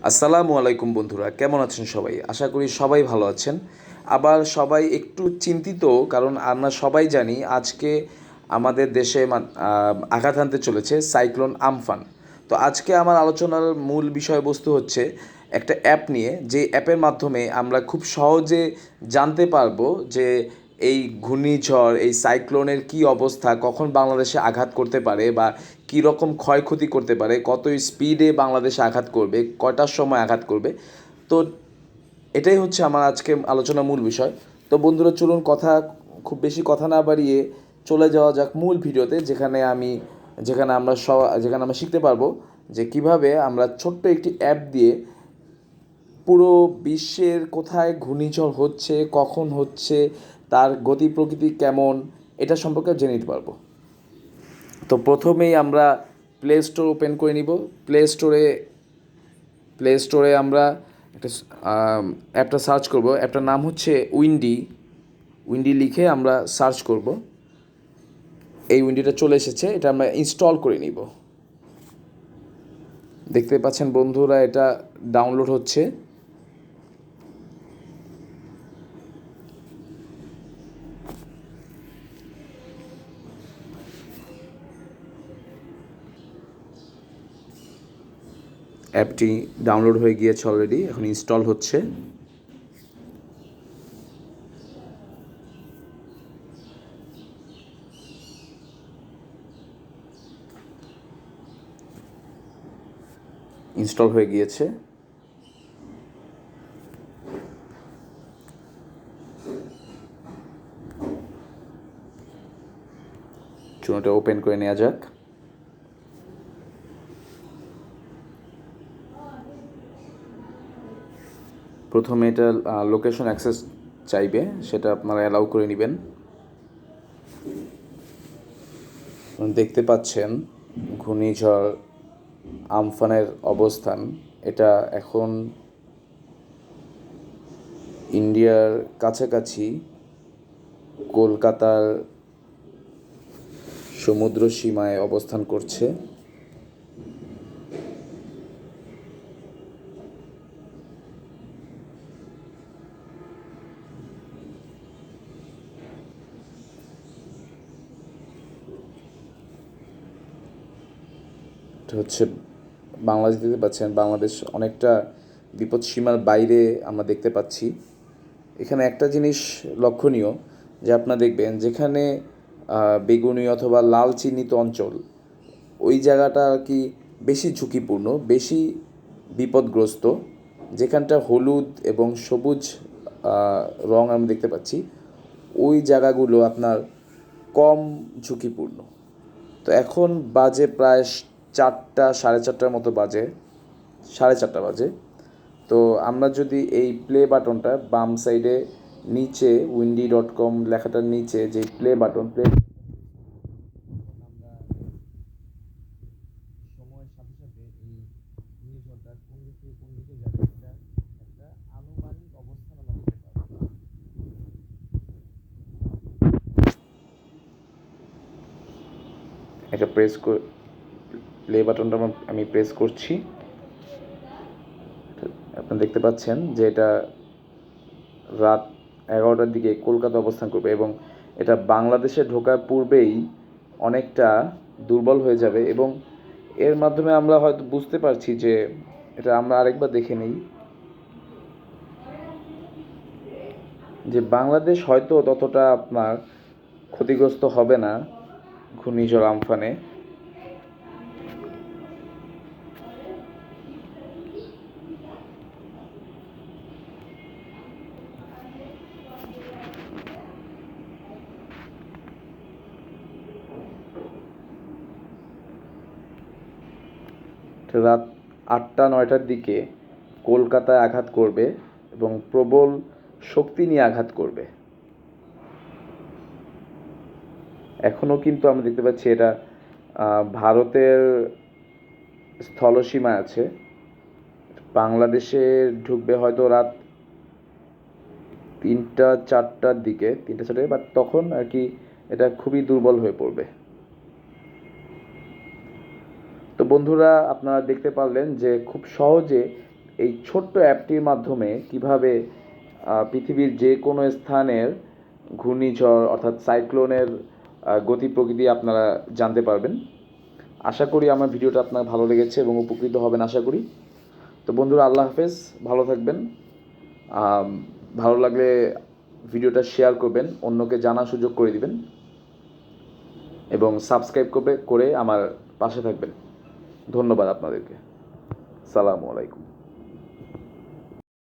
আসসালামু আলাইকুম বন্ধুরা, কেমন আছেন সবাই? আশা করি সবাই ভালো আছেন। আবার সবাই একটু চিন্তিত, কারণ আমরা সবাই জানি আজকে আমাদের দেশে আঘাত হানতে চলেছে সাইক্লোন আমফান। তো আজকে আমার আলোচনার মূল বিষয়বস্তু হচ্ছে একটা অ্যাপ নিয়ে, যে অ্যাপের মাধ্যমে আমরা খুব সহজে জানতে পারবো যে এই ঘূর্ণিঝড়, এই সাইক্লোনের কী অবস্থা, কখন বাংলাদেশে আঘাত করতে পারে বা কী রকম ক্ষয়ক্ষতি করতে পারে, কত স্পিডে বাংলাদেশে আঘাত করবে, কয়টার সময় আঘাত করবে। তো এটাই হচ্ছে আমার আজকে আলোচনার মূল বিষয়। তো বন্ধুরা, চলুন খুব বেশি কথা না বাড়িয়ে চলে যাওয়া যাক মূল ভিডিওতে, যেখানে আমরা শিখতে পারবো যে কিভাবে আমরা ছোট্ট একটি অ্যাপ দিয়ে পুরো বিশ্বের কোথায় ঘূর্ণিঝড় হচ্ছে, কখন হচ্ছে, তার গতি প্রকৃতি কেমন, এটা সম্পর্কে জেনে নিতে পারবো। তো প্রথমেই আমরা প্লে স্টোর ওপেন করে নিব। প্লে স্টোরে আমরা একটা অ্যাপটা সার্চ করব। অ্যাপটার নাম হচ্ছে উইন্ডি লিখে আমরা সার্চ করব। এই উইন্ডিটা চলে এসেছে, এটা আমরা ইনস্টল করে নিব। দেখতে পাচ্ছেন বন্ধুরা, এটা ডাউনলোড হচ্ছে। অ্যাপটি ডাউনলোড হয়ে গিয়েছে অলরেডি, এখন ইনস্টল হচ্ছে। ইনস্টল হয়ে গিয়েছে। চুনোটা ওপেন করে নেওয়া যাক। প্রথমে এটা লোকেশন অ্যাক্সেস চাইবে, সেটা আপনারা অ্যালাউ করে নেবেন। দেখতে পাচ্ছেন ঘূর্ণিঝড় আমফানের অবস্থান। এটা এখন ইন্ডিয়ার কাছাকাছি কলকাতার সমুদ্র সীমায় অবস্থান করছে। এটা হচ্ছে বাংলাদেশ, দেখতে পাচ্ছেন বাংলাদেশ অনেকটা বিপদ সীমার বাইরে আমরা দেখতে পাচ্ছি। এখানে একটা জিনিস লক্ষণীয়, যে আপনারা দেখবেন যেখানে বেগুনি অথবা লাল চিহ্নিত অঞ্চল, ওই জায়গাটা আর কি বেশি ঝুঁকিপূর্ণ, বেশি বিপদগ্রস্ত। যেখানটা হলুদ এবং সবুজ রং আমরা দেখতে পাচ্ছি, ওই জায়গাগুলো আপনার কম ঝুঁকিপূর্ণ। তো এখন বাজে প্রায় 4টা, 4:30টার মতো বাজে, 4:30 বাজে। তো আমরা যদি এই প্লে বাটনটা বাম সাইডে নিচে windy.com লেখাটার নিচে যে প্লে বাটন, সময়ের সাথে সাথে এই ঘূর্ণিঝড়টা কোন দিক থেকে কোন দিকে যাবে, এটা একটা আনুমানিক অবস্থান আমরা দিতে পারবো। এটা প্লে বাটনটা আমি প্রেস করছি। আপনারা দেখতে পাচ্ছেন যে এটা রাত 11টার দিকে কলকাতা অবস্থান করবে, এবং এটা বাংলাদেশে ঢোকার পূর্বেই অনেকটা দুর্বল হয়ে যাবে। এবং এর মাধ্যমে আমরা হয়তো বুঝতে পারছি যে, এটা আমরা আরেকবার দেখে নিই, যে বাংলাদেশ হয়তো ততটা আপনার ক্ষতিগ্রস্ত হবে না ঘূর্ণিঝড় আমফানে। রাত 8টা 9টার দিকে কলকাতায় আঘাত করবে এবং প্রবল শক্তি নিয়ে আঘাত করবে। এখনও কিন্তু আমরা দেখতে পাচ্ছি এটা ভারতের স্থলসীমায় আছে। বাংলাদেশে ঢুকবে হয়তো রাত 3টা 4টার দিকে, 3টা 4টায়, বাট তখন আর কি এটা খুবই দুর্বল হয়ে পড়বে। তো বন্ধুরা, আপনারা দেখতে পারলেন যে খুব সহজে এই ছোট্ট অ্যাপটির মাধ্যমে কিভাবে পৃথিবীর যে কোনো স্থানের ঘূর্ণিঝড় অর্থাৎ সাইক্লোনের গতি প্রকৃতি আপনারা জানতে পারবেন। আশা করি আমার ভিডিওটা আপনার ভালো লেগেছে এবং উপকৃত হবেন আশা করি। তো বন্ধুরা, আল্লাহ হাফেজ, ভালো থাকবেন। ভালো লাগলে ভিডিওটা শেয়ার করবেন, অন্যকে জানার সুযোগ করে দিবেন এবং সাবস্ক্রাইব করে আমার পাশে থাকবেন। ধন্যবাদ আপনাদেরকে। সালামু আলাইকুম।